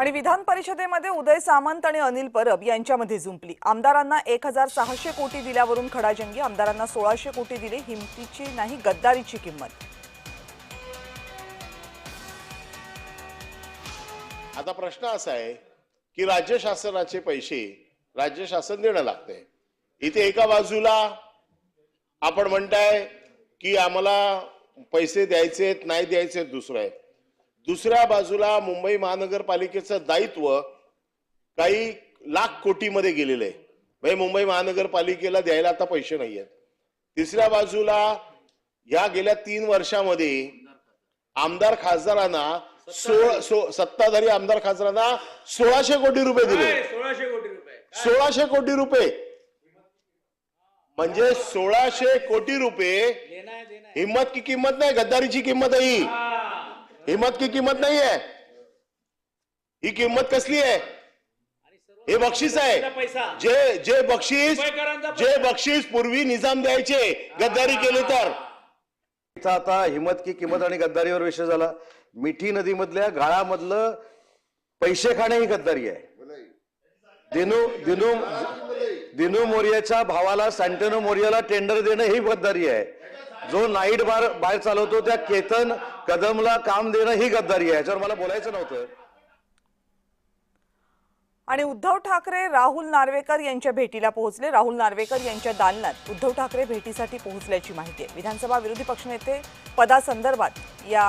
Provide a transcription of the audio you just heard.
आणि विधान परिषदेमध्ये उदय सामंत आणि अनिल परब यांच्यामध्ये जुंपली। आमदारांना 1600 कोटी दिल्यावरून खडाजंगी। आमदारांना 1600 कोटी दिले, हिमतीची नाही गद्दारीची किंमत। आता प्रश्न असा आहे की राज्य शासनाचे पैसे राज्य शासन देणं लागते। इथे एका बाजूला आपण म्हणताय की आम्हाला पैसे द्यायचेत नाही द्यायचे, दुसऱ्या बाजूला मुंबई महानगरपालिकेचं दायित्व काही लाख कोटीमध्ये गेलेलं आहे। म्हणजे मुंबई महानगरपालिकेला द्यायला आता पैसे नाहीयेत। तिसऱ्या बाजूला या गेल्या 3 वर्षामध्ये आमदार खासदारांना सत्ताधारी आमदार खासदारांना 1600 कोटी रुपये दिले। 1600 कोटी रुपये म्हणजे 1600 कोटी रुपये हिम्मत की कीमत नाही, गद्दारीची किंमत आहे ही। हिम्मत की किंमत नाही आहे, ही किंमत कसली आहे? हे बक्षीस आहे। जे बक्षीस पूर्वी निजाम द्यायचे गद्दारी केली तर। आता हिम्मत की किंमत आणि गद्दारीवर विषय झाला। मिठी नदीमधल्या गाळामधलं पैसे खाणे ही गद्दारी आहे। दिनू मोरियाच्या भावाला सॅन्टेनो मोरियाला टेंडर देणं ही गद्दारी आहे। जो नाईट बार चालवतो त्या केतन कदमला काम देणं ही गद्दारी आहे। याच्यावर मला बोलायचं नव्हतं। आणि उद्धव ठाकरे राहुल नार्वेकर यांच्या भेटीला पोहोचले। राहुल नार्वेकर यांच्या दालनात उद्धव ठाकरे भेटीसाठी पोहोचल्याची माहिती आहे। विधानसभा विरोधी पक्षनेते पदासंदर्भात या